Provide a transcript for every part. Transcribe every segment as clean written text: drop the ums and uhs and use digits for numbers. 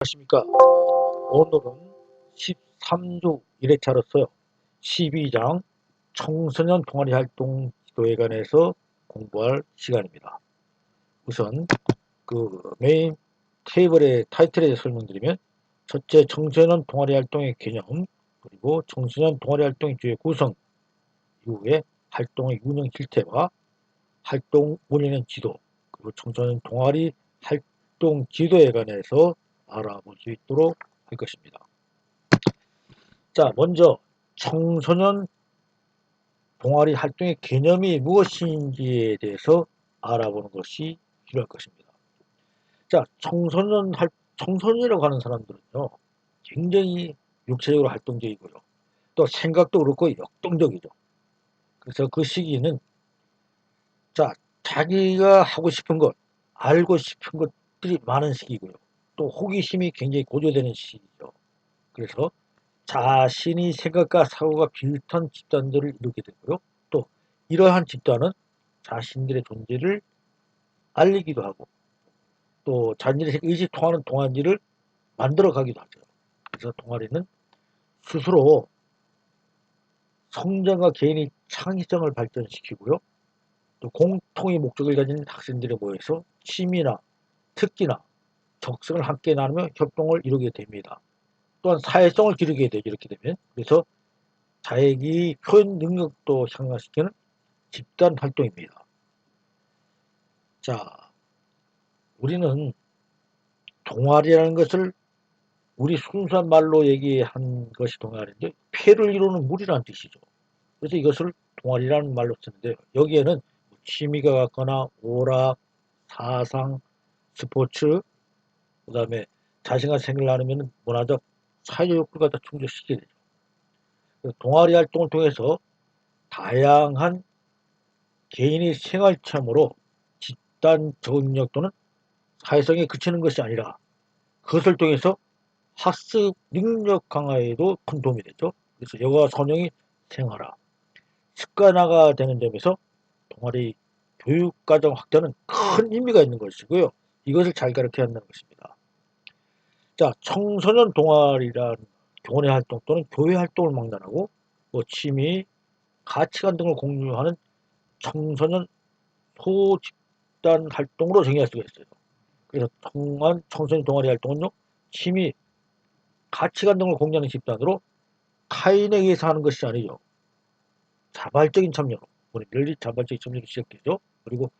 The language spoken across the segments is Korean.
안녕하십니까. 오늘은 13주 1회차로서요. 12장 청소년 동아리 활동 지도에 관해서 공부할 시간입니다. 우선 메인 테이블의 타이틀에 대해 설명드리면, 첫째, 청소년 동아리 활동의 개념, 그리고 청소년 동아리 활동의 주요 구성, 이후에 활동의 운영 실태와 활동 운영의 지도, 그리고 청소년 동아리 활동 지도에 관해서 알아볼 수 있도록 할 것입니다. 자, 먼저 청소년 동아리 활동의 개념이 무엇인지에 대해서 알아보는 것이 필요할 것입니다. 자, 청소년이라고 하는 사람들은요, 굉장히 육체적으로 활동적이고요. 또 생각도 그렇고 역동적이죠. 그래서 그 시기는, 자, 자기가 하고 싶은 것, 알고 싶은 것들이 많은 시기고요. 또 호기심이 굉장히 고조되는 시기죠. 그래서 자신이 생각과 사고가 비슷한 집단들을 이루게 되고요. 또 이러한 집단은 자신들의 존재를 알리기도 하고, 또 자신들의 의지 통하는 동아리를 만들어 가기도 하죠. 그래서 동아리는 스스로 성장과 개인의 창의성을 발전시키고요. 또 공통의 목적을 가진 학생들이 모여서 취미나 특기나 적성을 함께 나누며 협동을 이루게 됩니다. 또한 사회성을 기르게 되죠. 이렇게 되면. 그래서 자기 표현 능력도 향상시키는 집단 활동입니다. 자, 우리는 동아리라는 것을 우리 순수한 말로 얘기한 것이 동아리인데, 패를 이루는 무리라는 뜻이죠. 그래서 이것을 동아리라는 말로 쓰는데, 여기에는 취미가 같거나 오락, 사상, 스포츠, 그 다음에 자신과 생각을 나누면 문화적, 사회적 욕구를 갖다 충족시키게 되죠. 동아리 활동을 통해서 다양한 개인의 생활 체험으로 집단 적응력 또는 사회성에 그치는 것이 아니라, 그것을 통해서 학습 능력 강화에도 큰 도움이 되죠. 그래서 여가 선영이 생활화, 습관화가 되는 점에서 동아리 교육과정 확대는 큰 의미가 있는 것이고요. 이것을 잘 가르쳐야 한다는 것입니다. 자, 청소년 동아리란 교내 활동 또는 교회 활동을 망라하고, 취미, 가치관 등을 공유하는 청소년 소집단 활동으로 정의할 수가 있어요. 그래서 청소년 동아리 활동은요, 취미, 가치관 등을 공유하는 집단으로 타인에 의해서 하는 것이 아니죠. 자발적인 참여로, 우리 널리 자발적인 참여로 시작되죠. 그리고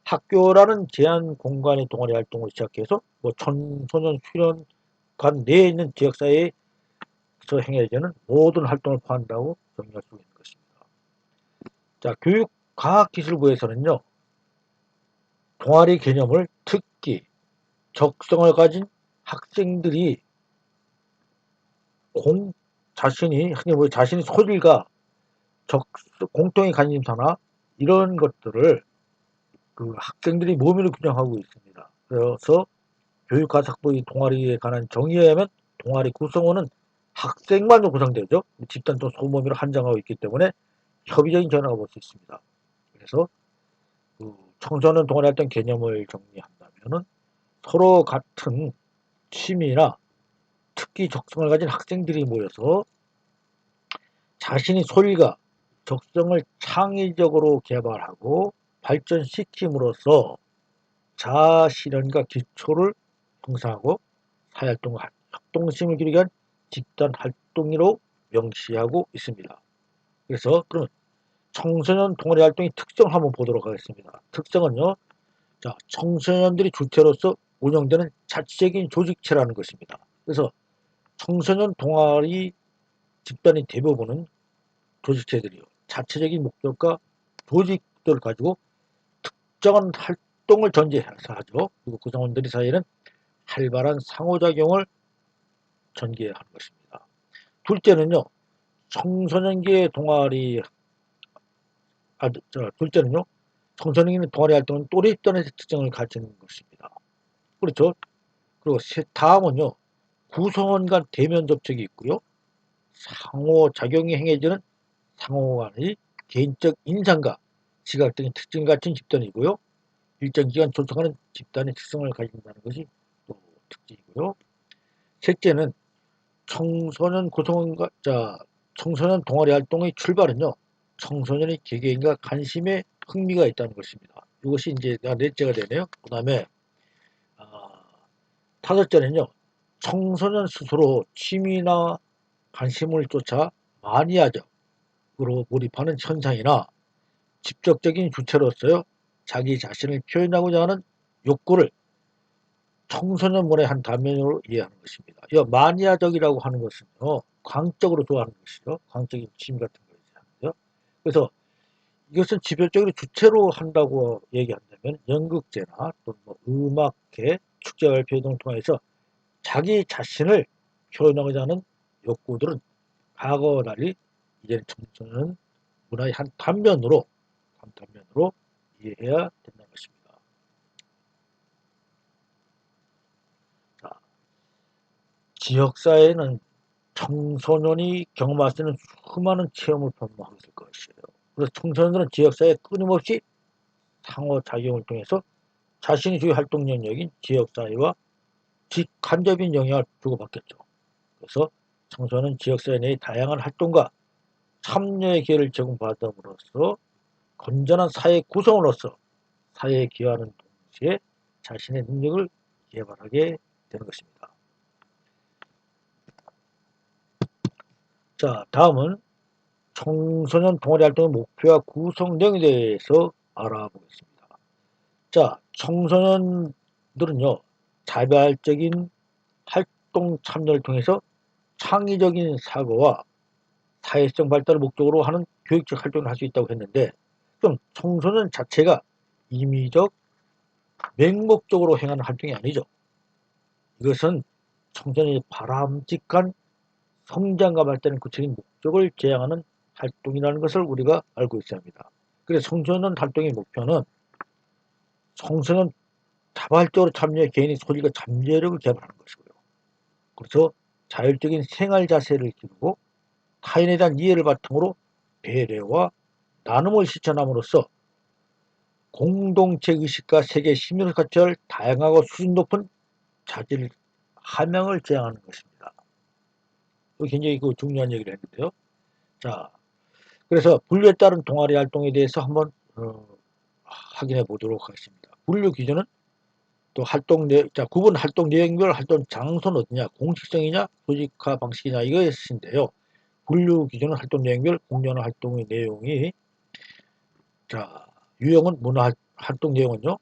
학교라는 제한 공간의 동아리 활동을 시작해서 청소년 수련관 내에 있는 지역사회에서 행해지는 모든 활동을 포함한다고 정의할 수 있는 것입니다. 자, 교육과학기술부에서는요, 동아리 개념을 특기, 적성을 가진 학생들이 자신의 소질과 공통의 관심사나 이런 것들을 학생들이 모의로 규정하고 있습니다. 그래서 교육과학부의 동아리에 관한 정의에 의하면 동아리 구성원은 학생만으로 구성되죠. 집단 또 소모임으로 한정하고 있기 때문에 협의적인 전화가 볼 수 있습니다. 그래서 청소년 동아리 활동 개념을 정리한다면은, 서로 같은 취미나 특기 적성을 가진 학생들이 모여서 자신의 소질과 적성을 창의적으로 개발하고 발전시킴으로써 자아 실현과 기초를 형성하고 사회활동과 협동심을 기르기 위한 집단 활동으로 명시하고 있습니다. 그래서 그럼 청소년 동아리 활동의 특성을 한번 보도록 하겠습니다. 특성은요, 자, 청소년들이 주체로서 운영되는 자체적인 조직체라는 것입니다. 그래서 청소년 동아리 집단의 대부분은 조직체들이요, 자체적인 목적과 조직들을 가지고 특정한 활동을 전제해서 하죠. 그리고 구성원들이 사이에는 활발한 상호작용을 전개하는 것입니다. 둘째는요, 청소년기의 동아리, 둘째는요, 청소년기의 동아리 활동은 또래 집단의 특징을 가지는 것입니다. 그렇죠. 그리고 다음은요, 구성원 간 대면 접촉이 있고요, 상호작용이 행해지는 상호 간의 개인적 인상과 지각 등의 특징을 갖춘 집단이고요, 일정 기간 존속하는 집단의 특성을 가진다는 것이 또 특징이고요. 셋째는 청소년 구성원과 청소년 동아리 활동의 출발은요. 청소년의 개개인과 관심에 흥미가 있다는 것입니다. 이것이 이제 넷째가 되네요. 그 다음에 다섯째는요. 청소년 스스로 취미나 관심을 쫓아 마니아적으로 몰입하는 현상이나 직접적인 주체로서요. 자기 자신을 표현하고자 하는 욕구를 청소년문의 한 단면으로 이해하는 것입니다. 이 마니아적이라고 하는 것은요. 광적으로 좋아하는 것이죠. 광적인 취미 같은 거 얘기하는데요. 그래서 이것은 지별적으로 주체로 한다고 얘기한다면 연극제나 또는 뭐 음악회, 축제 발표 등을 통해서 자기 자신을 표현하고자 하는 욕구들은 과거와 달리 이제는 청소년 문화의 한 단면으로 이해해야 된다는 것입니다. 자, 지역사회는 청소년이 경험할 수 있는 수많은 체험을 포함하고 있을 것이에요. 그래서 청소년들은 지역사회에 끊임없이 상호작용을 통해서 자신의 주요 활동 영역인 지역사회와 직간접인 영향을 주고받겠죠. 그래서 청소년은 지역사회 내의 다양한 활동과 참여의 기회를 제공받음으로써 건전한 사회 구성으로서 사회에 기여하는 동시에 자신의 능력을 개발하게 되는 것입니다. 자, 다음은 청소년 동아리 활동의 목표와 구성 내용에 대해서 알아보겠습니다. 자, 청소년들은요, 자발적인 활동 참여를 통해서 창의적인 사고와 사회성 발달을 목적으로 하는 교육적 활동을 할 수 있다고 했는데, 좀 청소년 자체가 임의적, 맹목적으로 행하는 활동이 아니죠. 이것은 청소년이 바람직한 성장과 발전의 구체적인 목적을 제향하는 활동이라는 것을 우리가 알고 있어야 합니다. 그래서 청소년 활동의 목표는 청소년 자발적으로 참여해 개인의 소질과 잠재력을 개발하는 것이고요. 그래서 자율적인 생활 자세를 기르고 타인에 대한 이해를 바탕으로 배려와 나눔을 실천함으로써 공동체 의식과 세계 심리를 갖춰야 다양하고 수준 높은 자질 함양을 제향하는 것입니다. 굉장히 중요한 얘기를 했는데요. 자, 그래서 분류에 따른 동아리 활동에 대해서 한번 확인해 보도록 하겠습니다. 분류 기준은 또 구분 활동 내용별 활동 장소는 어디냐, 공식성이냐, 조직화 방식이냐 이것인데요. 분류 기준은 활동 내용별 공유하는 활동의 내용이 유형은 문화 활동 내용은요.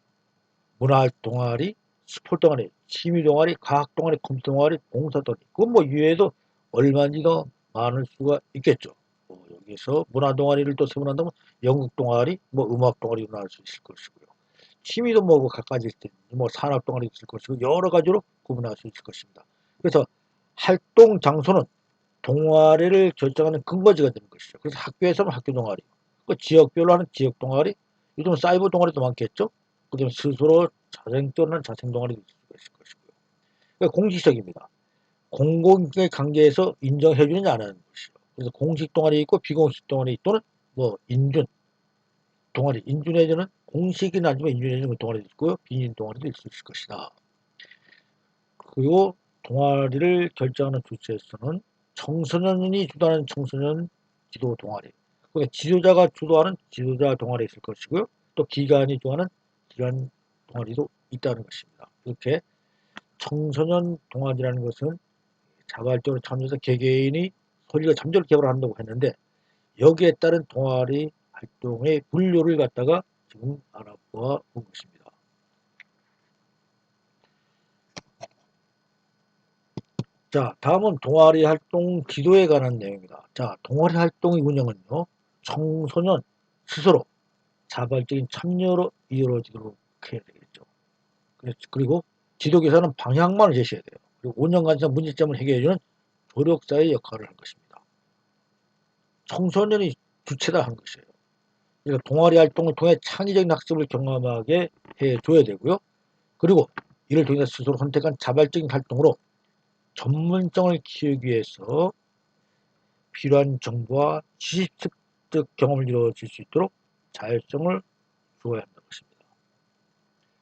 문화 동아리, 스포츠 동아리, 취미 동아리, 과학 동아리, 컴퓨터 동아리, 봉사 동아리. 그건 뭐 이외에도 얼마든지 더 많을 수가 있겠죠. 여기서 문화 동아리를 또 세분한다면 연극 동아리, 뭐 음악 동아리로 나올 수 있을 것이고요. 취미도 뭐 각가지 있을 텐데, 뭐 산업 동아리 있을 것이고 여러 가지로 구분할 수 있을 것입니다. 그래서 활동 장소는 동아리를 결정하는 근거지가 되는 것이죠. 그래서 학교에서는 학교 동아리, 지역별로 하는 지역 동아리, 요즘 사이버 동아리도 많겠죠. 그다음에 스스로 자생적으로 하는 자생 동아리도 있을 것이고요. 그러니까 공식적입니다. 공공의 관계에서 인정해주느냐 안 하는 것이죠. 그래서 공식 동아리 있고 비공식 동아리 또는 뭐 인준 동아리, 인준해주는 공식은 아니지만 인준해주는 동아리도 있고요. 비인 동아리도 있을 것이다. 그리고 동아리를 결정하는 주체에서는 청소년이 주도하는 청소년 지도 동아리, 그러니까 지도자가 주도하는 지도자 동아리 있을 것이고요. 또 기관이 주도하는 기관 동아리도 있다는 것입니다. 이렇게 청소년 동아리라는 것은 자발적으로 참여해서 개개인이 소리가 잠재력 개발을 한다고 했는데 여기에 따른 동아리 활동의 분류를 갖다가 지금 알아보아 본 것입니다. 자, 다음은 동아리 활동 지도에 관한 내용입니다. 자, 동아리 활동의 운영은요, 청소년 스스로 자발적인 참여로 이루어지도록 해야 되겠죠. 그리고 지도교사는 방향만을 제시해야 돼요. 그리고 운영 관점 문제점을 해결해주는 조력자의 역할을 할 것입니다. 청소년이 주체다 하는 것이에요. 그러니까 동아리 활동을 통해 창의적인 학습을 경험하게 해줘야 되고요. 그리고 이를 통해 스스로 선택한 자발적인 활동으로 전문성을 키우기 위해서 필요한 정보와 지식 습득 경험을 이루어질 수 있도록 자율성을 주어야 한다는 것입니다.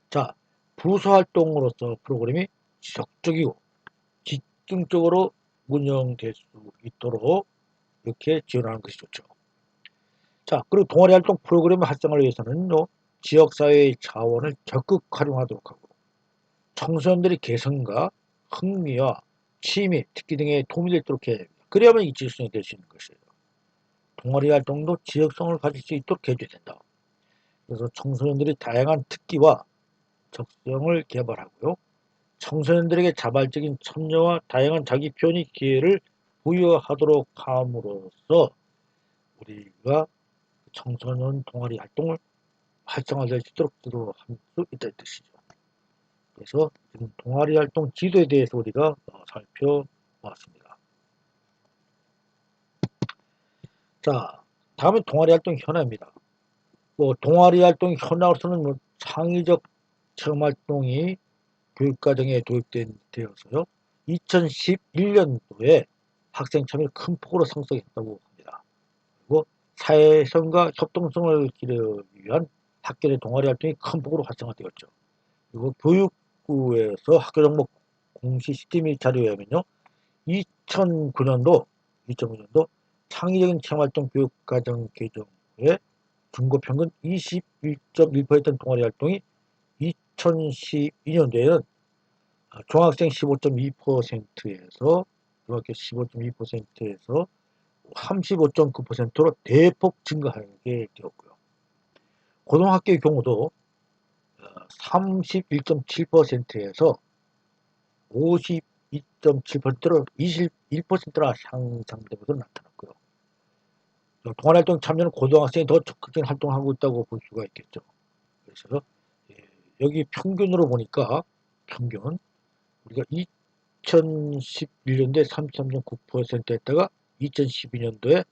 자, 부서 활동으로서 프로그램이 지속적이고 집중적으로 운영될 수 있도록 이렇게 지원하는 것이 좋죠. 자, 그리고 동아리 활동 프로그램 활성화를 위해서는요, 지역사회의 자원을 적극 활용하도록 하고, 청소년들의 개성과 흥미와 취미, 특기 등에 도움이 되도록 해야 됩니다. 그래야만 이 지역성이 될 수 있는 것이에요. 동아리 활동도 지역성을 가질 수 있도록 해줘야 된다. 그래서 청소년들이 다양한 특기와 적성을 개발하고요. 청소년들에게 자발적인 참여와 다양한 자기 표현의 기회를 부여하도록 함으로써 우리가 청소년 동아리 활동을 활성화될 수 있도록 지도할 수 있다는 뜻이죠. 그래서 지금 동아리 활동 지도에 대해서 우리가 살펴보았습니다. 자, 다음은 동아리 활동 현황입니다. 동아리 활동 현황으로서는 창의적 체험 활동이 교육과정에 도입되어서요. 2011년도에 학생 참여를 큰 폭으로 상승했다고 합니다. 그리고 사회성과 협동성을 기르기 위한 학교 내 동아리 활동이 큰 폭으로 활성화되었죠. 그리고 교육부에서 학교 정보 공시 시스템 자료에 의하면요. 2009년도 창의적인 체험활동 교육과정 개정 후에 중고평균 21.1%였던 동아리 활동이 2012년도에는 중학생 15.2%에서 중학교 15.2%에서 35.9%로 대폭 증가하게 되었고요. 고등학교의 경우도 31.7%에서 52.7%로 21%나 상승된 것으로 나타났고요. 동아리활동 참여는 고등학생이 더 적극적인 활동을 하고 있다고 볼 수가 있겠죠. 그래서 여기 평균으로 보니까 평균 우리가 2011년도에 33.9%였다가 2012년도에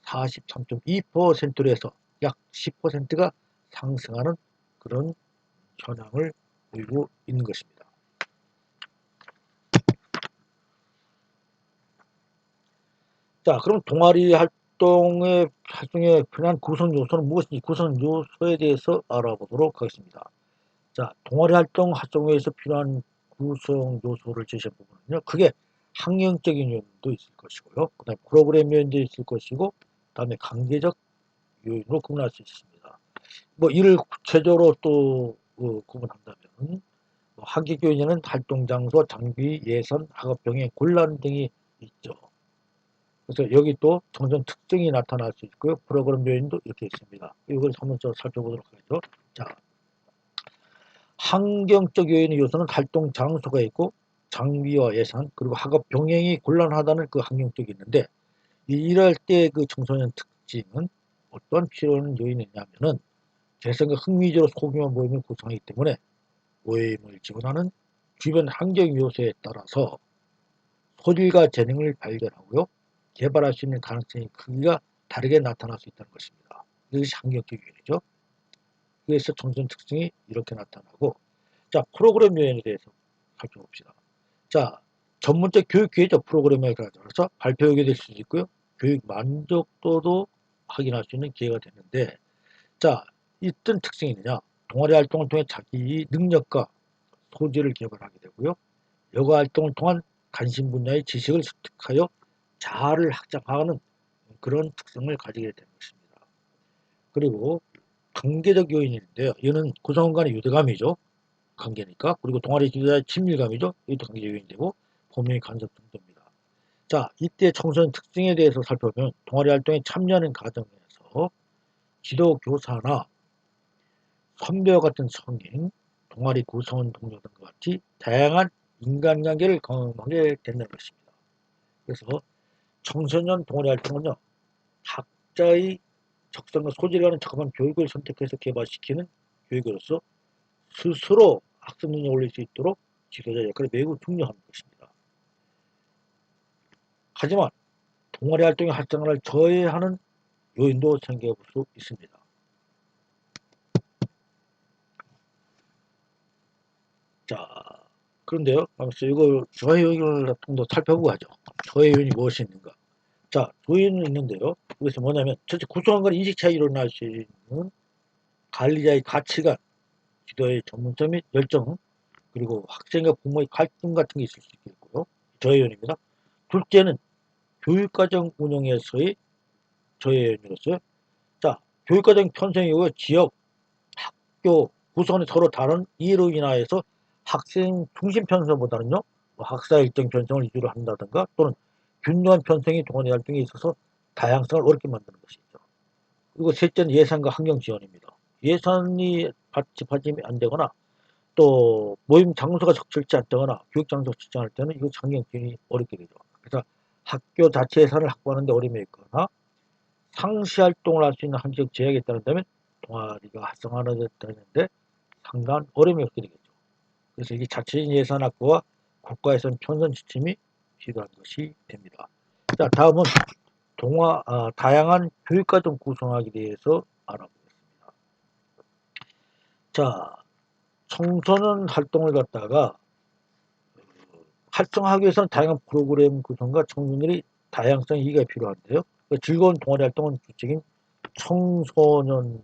43.2%로 해서 약 10%가 상승하는 그런 현황을 보이고 있는 것입니다. 자, 그럼 동아리 활동의 필요한 구성 요소는 무엇인지 구성 요소에 대해서 알아보도록 하겠습니다. 자, 동아리 활동 활성화에서 필요한 구성 요소를 제시한 부분은요. 크게 학령적인 요인도 있을 것이고요. 그 다음에 프로그램 요인도 있을 것이고, 그 다음에 강제적 요인으로 구분할 수 있습니다. 이를 구체적으로 또 구분한다면 학기 요인에는 활동 장소, 장비, 예산, 학업 병행, 곤란 등이 있죠. 그래서 여기 또 청소년 특징이 나타날 수 있고요. 프로그램 요인도 이렇게 있습니다. 이걸 한번 살펴보도록 하죠. 자, 환경적 요인의 요소는 활동 장소가 있고 장비와 예산 그리고 학업 병행이 곤란하다는 그 환경적이 있는데 이럴 때 그 청소년 특징은 어떤 필요한 요인이냐면은 개성과 흥미적으로 소규모 모임을 구성하기 때문에 모임을 지원하는 주변 환경 요소에 따라서 소질과 재능을 발견하고요. 개발할 수 있는 가능성이 크기가 다르게 나타날 수 있다는 것입니다. 이것이 환경적 요인이죠. 그래서 청소년 특징이 이렇게 나타나고 자, 프로그램 요인에 대해서 살펴봅시다. 자, 전문적 교육 기회죠. 프로그램에 따라서 발표하게 될 수도 있고요. 교육 만족도도 확인할 수 있는 기회가 되는데 자, 어떤 특징이 있느냐. 동아리 활동을 통해 자기 능력과 소질을 개발하게 되고요. 여가 활동을 통한 관심 분야의 지식을 습득하여 자아를 확장하는 그런 특성을 가지게 되는 것입니다. 그리고 관계적 요인인데요. 이는 구성원 간의 유대감이죠. 관계니까. 그리고 동아리 지도자의 친밀감이죠. 이것도 관계적 요인이 되고 범위의 간섭 정도입니다. 자, 이때 청소년 특징에 대해서 살펴보면 동아리 활동에 참여하는 과정에서 지도 교사나 선배와 같은 성인, 동아리 구성원 동료 등과 같이 다양한 인간관계를 경험하게 된다는 것입니다. 그래서 청소년 동아리 활동은요. 각자의 적성과 소질에 관한 적합한 교육을 선택해서 개발시키는 교육으로서 스스로 학습 능력을 올릴 수 있도록 지도자 역할이 매우 중요한 것입니다. 하지만 동아리 활동의 활성화를 저해하는 요인도 생겨볼 수 있습니다. 자, 그런데요. 그래서 이걸 저해 요인을 좀 더 살펴보고 하죠. 저해 요인이 무엇이 있는가? 자, 요인은 있는데요. 그래서 뭐냐면 첫째 구성원 간의 인식 차이로 일어날 수 있는 관리자의 가치관, 지도의 전문성 및 열정, 그리고 학생과 부모의 갈등 같은 게 있을 수 있겠고요. 저해연입니다. 둘째는 교육과정 운영에서의 저해연이었어요. 자, 교육과정 편성의 경우 지역, 학교 구성원이 서로 다른 이로 인하여서 학생 중심 편성보다는요, 뭐 학사 일정 편성을 위주로 한다든가 또는 균등한 편성이 동아리 활동에 있어서 다양성을 어렵게 만드는 것이죠. 그리고 셋째는 예산과 환경 지원입니다. 예산이 집합이 안 되거나 또 모임 장소가 적절치 않다거나 교육 장소가 적절치 않을 때는 이거 환경 지원이 어렵게 되죠. 그래서 학교 자체 예산을 확보하는 데 어려움이 있거나 상시 활동을 할 수 있는 한계적 제약이 있다면 동아리가 활성화되는데 상당한 어려움이 없게 되겠죠. 그래서 이게 자체적인 예산 확보와 국가에선 편선 지침이 필요한 것이 됩니다. 자, 다음은 다양한 교육과정 구성학에 대해서 알아보겠습니다. 자, 청소년 활동을 갖다가 활성화하기 위해서는 다양한 프로그램 구성과 청소년들이 다양성 이해가 필요한데요. 즐거운 동아리 활동은 주적인 청소년이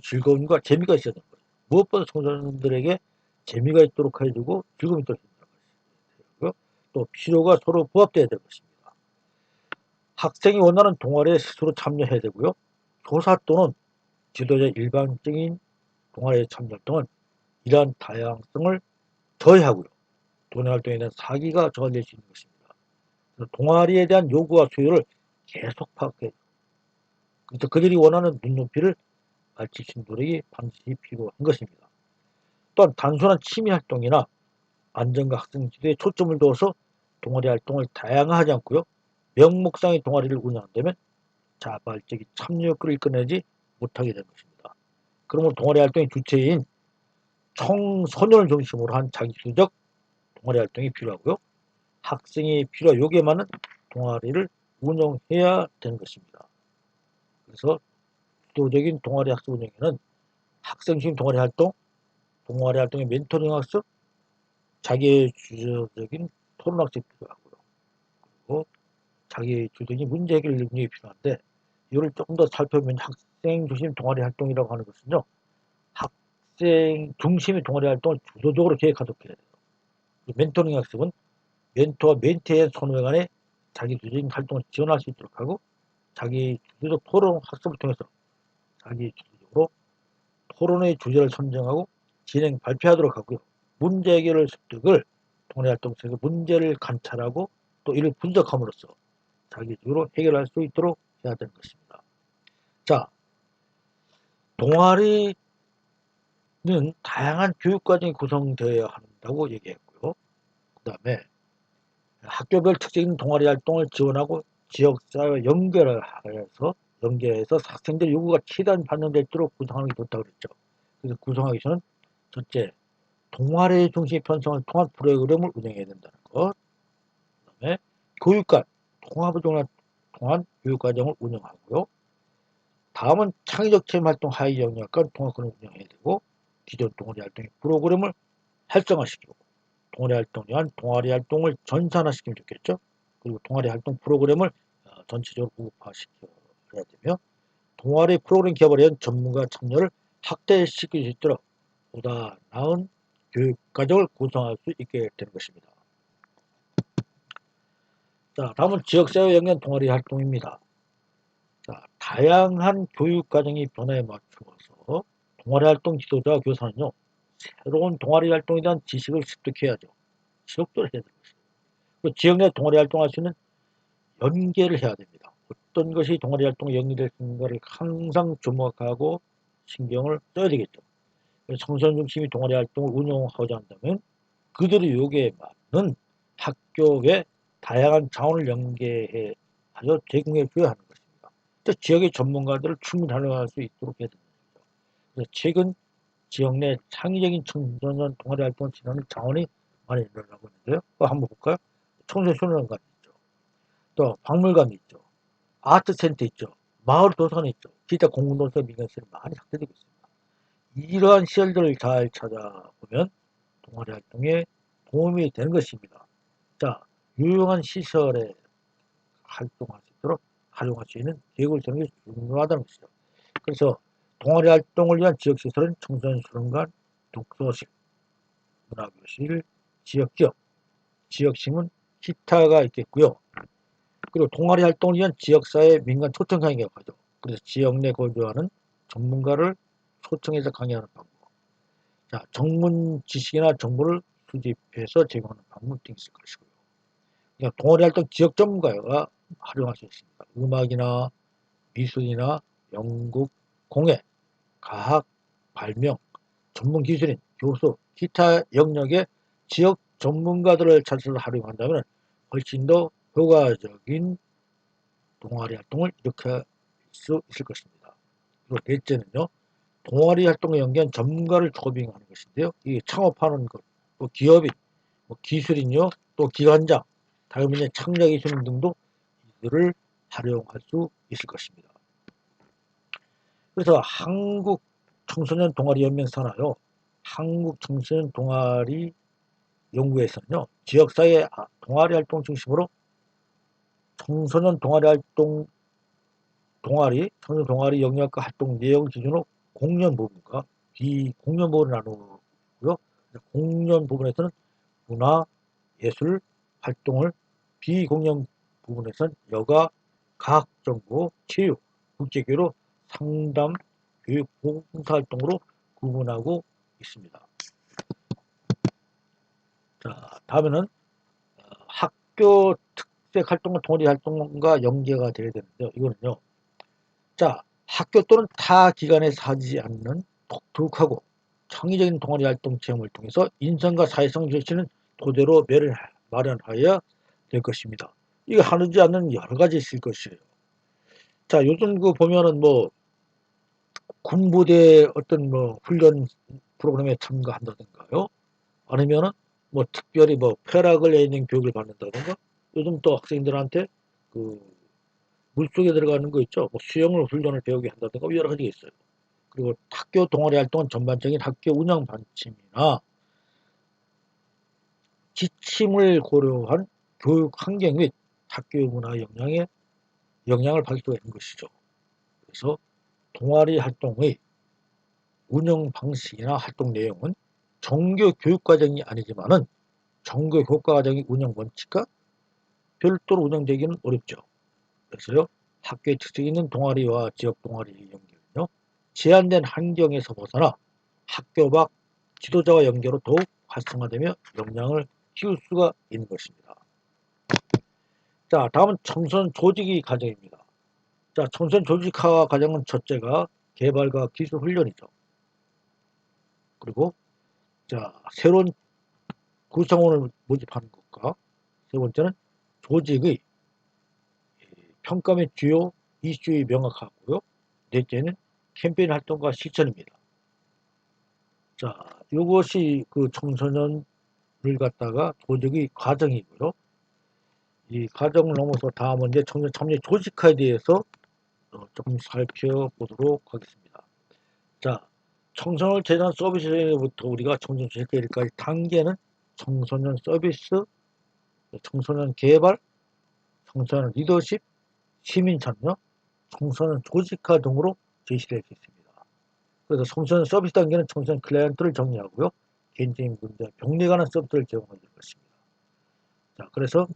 즐거움과 재미가 있어야 되는 거예요. 무엇보다 청소년들에게 재미가 있도록 해주고 즐거움이 있도록 해주는 것이고요. 또 필요가 서로 부합돼야 될 것입니다. 학생이 원하는 동아리에 스스로 참여해야 되고요. 교사 또는 지도자 일반적인 동아리에 참여 활동은 이러한 다양성을 더해하고요. 동아리 활동에 대한 사기가 저하될 수 있는 것입니다. 동아리에 대한 요구와 수요를 계속 파악해. 그래서 그들이 원하는 눈높이를 맞추신 노력이 반드시 필요한 것입니다. 또한 단순한 취미 활동이나 안전과 학생 지도에 초점을 둬서 동아리 활동을 다양화하지 않고요. 명목상의 동아리를 운영한다면 자발적인 참여 욕구를 이끌어내지 못하게 되는 것입니다. 그러므로 동아리 활동의 주체인 청소년을 중심으로 한 자기주도적 동아리 활동이 필요하고요. 학생이 필요한 요구에 맞는 동아리를 운영해야 되는 것입니다. 그래서 주도적인 동아리 학습 운영에는 학생중 동아리 활동, 동아리 활동의 멘토링 학습, 자기주도적인 토론 학습이 필요하고요. 그리고 자기주도적인 문제 해결 능력이 필요한데 이를 조금 더 살펴보면 학생 중심 동아리 활동이라고 하는 것은요. 학생 중심의 동아리 활동을 주도적으로 계획하도록 해야 돼요. 멘토링 학습은 멘토와 멘티의 선후배 간에 자기주도적인 활동을 지원할 수 있도록 하고 자기주도적 토론 학습을 통해서 자기주도적으로 토론의 주제를 선정하고 진행 발표하도록 하고요. 문제 해결을 습득을 동아리 활동 속에서 문제를 관찰하고 또 이를 분석함으로써 자기적으로 해결할 수 있도록 해야 되는 것입니다. 자, 동아리는 다양한 교육과정이 구성되어야 한다고 얘기했고요. 그 다음에 학교별 특징 동아리 활동을 지원하고 지역사회와 연계해서 학생들 요구가 최대한 반영되도록 구성하는 게 좋다고 그랬죠. 그래서 구성하기 전에 첫째, 동아리 중심 편성을 통한 프로그램을 운영해야 된다는 것. 그 다음에 교육관, 통합을 통한 교육과정을 운영하고요. 다음은 창의적 체험 활동 하위 영역과 통합권을 운영해야 되고 기존 동아리 활동의 프로그램을 활성화시키고 동아리 활동을 위한 동아리 활동을 전산화시키면 좋겠죠. 그리고 동아리 활동 프로그램을 전체적으로 구급화시켜야 되며 동아리 프로그램 개발에 의한 전문가 참여를 확대시킬 수 있도록 보다 나은 교육과정을 구성할 수 있게 되는 것입니다. 자, 다음은 지역사회 연계 동아리 활동입니다. 자, 다양한 교육과정의 변화에 맞추어서 동아리 활동 지도자 교사는요, 새로운 동아리 활동에 대한 지식을 습득해야죠. 지속적으로 해야 됩니다. 그 지역 내 동아리 활동할 수 있는 연계를 해야 됩니다. 어떤 것이 동아리 활동에 연계될 수 있는가를 항상 주목하고 신경을 써야 되겠죠. 청소년 중심의 동아리 활동을 운영하고자 한다면 그들의 요구에 맞는 학교의 다양한 자원을 연계해 하여 제공해 줘야 하는 것입니다. 또 지역의 전문가들을 충분히 활용할 수 있도록 해야 됩니다. 그래서 최근 지역 내 창의적인 청소년 동아리 활동을 진행하는 자원이 많이 늘어나고 있는데요. 또 한번 볼까요? 청소년관이 있죠. 또 박물관이 있죠. 아트센터 있죠. 마을 도서관이 있죠. 기타 공공도서 민간시설이 많이 확대되고 있습니다. 이러한 시설들을 잘 찾아보면 동아리 활동에 도움이 되는 것입니다. 자, 유용한 시설에 활동할 수 있도록 활용할 수 있는 계획을 세우는 게 중요하다는 것이죠. 그래서 동아리 활동을 위한 지역시설은 청소년 수련관, 독서실, 문화교실, 지역기업, 지역신문, 기타가 있겠고요. 그리고 동아리 활동을 위한 지역사회 민간 초청 강의가 가죠. 그래서 지역 내 거주하는 전문가를 초청해서 강의하는 방법. 자, 전문 지식이나 정보를 수집해서 제공하는 방법 등이 있을 것이고요. 그러니까 동아리 활동 지역 전문가가 활용할 수 있습니다. 음악이나 미술이나 연극, 공예, 과학, 발명, 전문 기술인, 교수, 기타 영역의 지역 전문가들을 찾아서 활용한다면 훨씬 더 효과적인 동아리 활동을 일으킬 수 있을 것입니다. 그리고 넷째는요, 동아리 활동에 연계한 전문가를 초빙하는 것인데요. 이게 창업하는 것, 또 기업인, 기술인요, 또 기관장, 다음에 창작 기술 등도 이들을 활용할 수 있을 것입니다. 그래서 한국 청소년 동아리 연맹 산하요, 한국 청소년 동아리 연구에서는요, 지역사회 동아리 활동 중심으로 청소년 동아리 활동 청소년 동아리 영역과 활동 내용 기준으로 공연 부분과 비공연 부분을 나누고요. 공연 부분에서는 문화, 예술 활동을, 비공연 부분에서는 여가, 과학 정보, 체육, 국제교류, 상담, 교육, 봉사 활동으로 구분하고 있습니다. 자, 다음에는 학교 특색 활동과 동아리 활동과 연계가 되어야 되는데요. 이거는요. 자, 학교 또는 타 기관에서 하지 않는 독특하고 창의적인 동아리 활동 체험을 통해서 인성과 사회성 정신을 토대로 마련하여야 될 것입니다. 이거 하지 않는 여러 가지 있을 것이에요. 자, 요즘 그 보면은 뭐 군부대 어떤 뭐 훈련 프로그램에 참가한다든가요. 아니면은 뭐 특별히 뭐 패러글라이딩 교육을 받는다든가. 요즘 또 학생들한테 그 물속에 들어가는 거 있죠. 뭐 수영을 훈련을 배우게 한다든가 여러 가지가 있어요. 그리고 학교 동아리 활동은 전반적인 학교 운영 방침이나 지침을 고려한 교육 환경 및 학교 문화 영향을 받을 수가 있는 것이죠. 그래서 동아리 활동의 운영 방식이나 활동 내용은 정규 교육 과정이 아니지만은 정규 교과 과정의 운영 원칙과 별도로 운영되기는 어렵죠. 그래서요, 학교에 특색 있는 동아리와 지역 동아리 연결은요, 제한된 환경에서 벗어나 학교 밖 지도자와 연결로 더욱 활성화되며 역량을 키울 수가 있는 것입니다. 자, 다음은 청소년 조직이 과정입니다. 자, 청소년 조직화 과정은 첫째가 개발과 기술 훈련이죠. 그리고 자, 새로운 구성원을 모집하는 것과 세 번째는 조직의 평가 및 주요 이슈의 명확하고요. 넷째는 캠페인 활동과 실천입니다. 자, 이것이 그 청소년을 갖다가 조직의 과정이고요. 이 과정을 넘어서 다음은 이제 청소년 참여 조직화에 대해서 조금 살펴보도록 하겠습니다. 자, 청소년 재단 서비스부터 우리가 청소년 조직화까지 단계는 청소년 서비스, 청소년 개발, 청소년 리더십, 시민 참여, 청소년 조직화 등으로 제시되어 있습니다. 그래서 청소년 서비스 단계는 청소년 클라이언트를 정리하고요. 개인적인 문제, 병리에 관한 서비스를 제공할 것입니다. 자, 그래서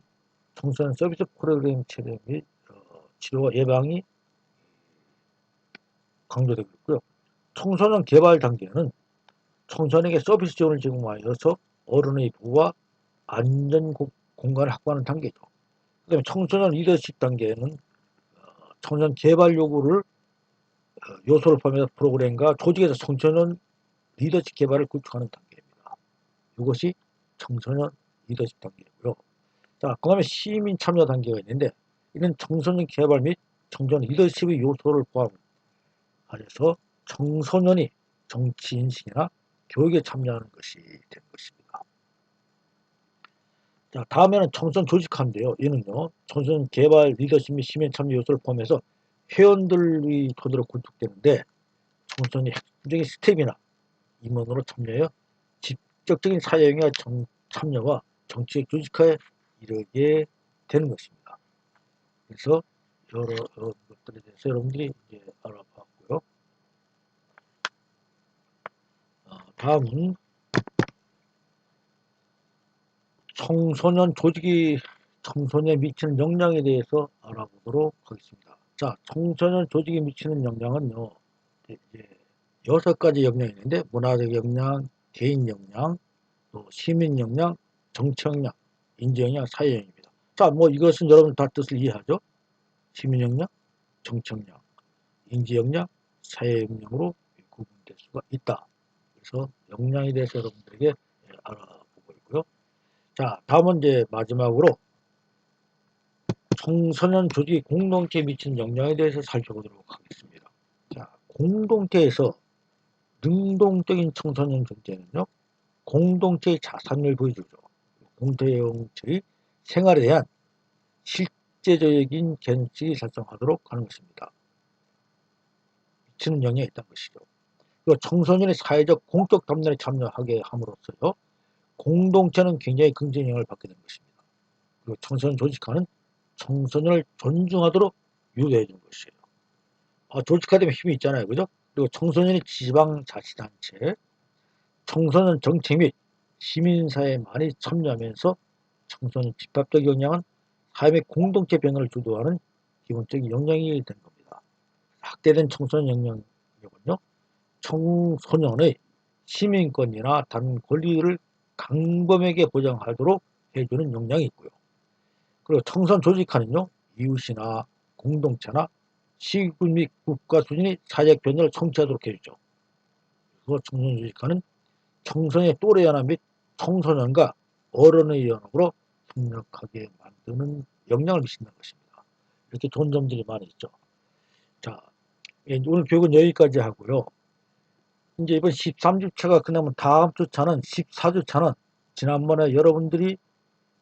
청소년 서비스 프로그램 체계 및 치료와 예방이 강조되고 있고요. 청소년 개발 단계는 청소년에게 서비스 지원을 제공하여서 어른의 보호와 안전 공간을 확보하는 단계죠. 그다음에 청소년 리더십 단계는 청소년 개발 요구를 요소를 포함해서 프로그램과 조직에서 청소년 리더십 개발을 구축하는 단계입니다. 이것이 청소년 리더십 단계이고요. 자, 그 다음에 시민 참여 단계가 있는데 이는 청소년 개발 및 청소년 리더십의 요소를 포함하여서 청소년이 정치 인식이나 교육에 참여하는 것이 되는 것입니다. 자, 다음에는 청소년 조직화인데요. 이는요, 청소년 개발 리더십 및 시민 참여 요소를 포함해서 회원들의 토대로 구축되는데 청소년이 핵심적인 스텝이나 임원으로 참여하여 직접적인 사회행위와 참여와 정치의 조직화에 이르게 되는 것입니다. 그래서 여러 것들에 대해서 여러분들이 이제 알아봤고요. 다음은 청소년 조직이 청소년에 미치는 영향에 대해서 알아보도록 하겠습니다. 자, 청소년 조직에 미치는 영향은요, 이제 6가지 영향이 있는데, 문화적 영향, 개인 영향, 또 시민 영향, 정치 영향, 인지 영향, 사회 영향입니다. 자, 뭐 이것은 여러분 다 뜻을 이해하죠? 시민 영향, 정치 영향, 인지 영향, 사회 영향으로 구분될 수가 있다. 그래서 영향에 대해서 여러분들에게 알아보고 있고요. 자, 다음은 이제 마지막으로 청소년 조직 공동체에 미치는 영향에 대해서 살펴보도록 하겠습니다. 자, 공동체에서 능동적인 청소년 존재는요, 공동체의 자산을 보여주죠. 공동체의 생활에 대한 실제적인 견식이 작성하도록 하는 것입니다. 미치는 영향이 있다는 것이죠. 그리고 청소년의 사회적 공적 담론에 참여하게 함으로써요, 공동체는 굉장히 긍정 영향을 받게 되는 것입니다. 그리고 청소년 조직화는 청소년을 존중하도록 유도해 주는 것이에요. 조직화되면 힘이 있잖아요. 그죠? 그리고 청소년의 지방자치단체, 청소년 정책 및 시민사회에 많이 참여하면서 청소년 집합적 역량은 삶의 공동체 변화를 주도하는 기본적인 역량이 되는 겁니다. 확대된 청소년 역량력은요, 청소년의 시민권이나 다른 권리를 강범에게 보장하도록 해주는 역량이 있고요. 그리고 청소년 조직화는요, 이웃이나 공동체나 시군 및 국가 수준의 사회적 변화를 청취하도록 해주죠. 그리고 청소년 조직화는 청소년의 또래 연합 및 청소년과 어른의 연합으로 협력하게 만드는 영향을 미친다는 것입니다. 이렇게 좋은 점들이 많이 있죠. 자, 오늘 교육은 여기까지 하고요. 이제 이번 13주차가 끝나면 다음 주차는 14주차는 지난번에 여러분들이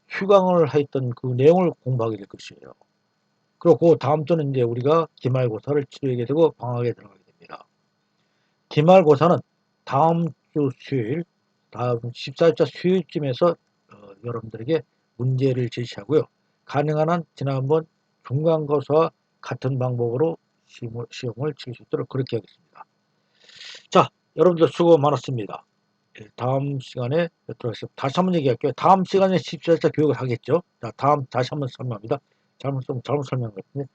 휴강을 했던 그 내용을 공부하게 될 것이에요. 그리고 그 다음 주는 이제 우리가 기말고사를 치르게 되고 방학에 들어가게 됩니다. 기말고사는 다음 주 수요일, 다음 14주차 수요일쯤에서 여러분들에게 문제를 제시하고요. 가능한 한 지난번 중간고사와 같은 방법으로 시험을 칠 수 있도록 그렇게 하겠습니다. 자, 여러분들 수고 많았습니다. 다음 시간에 뵙도록 하겠습니다. 다시 한번 얘기할게요. 다음 시간에 14차 교육을 하겠죠. 자, 다시 한번 설명합니다. 잘못 설명한 것 같은데.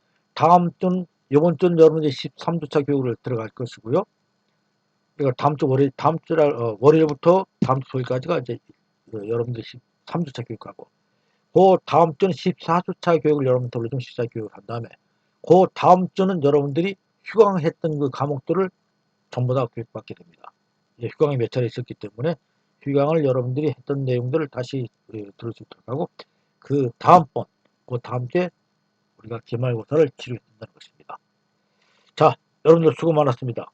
이번 주는 여러분들이 13주차 교육을 들어갈 것이고요. 그러니까 다음 주 월요일부터 다음 주 토요일까지가 이제 여러분들이 13주차 교육하고, 그 다음 주는 14주차 교육을 여러분들 좀 14 교육을 한 다음에, 그 다음 주는 여러분들이 휴강했던 그 과목들을 전부 다 교육받게 됩니다. 휴강이 몇 차례 있었기 때문에 휴강을 여러분들이 했던 내용들을 다시 들을 수 있도록 하고, 그 다음 주에 우리가 기말고사를 치르게 된다는 것입니다. 자, 여러분들 수고 많았습니다.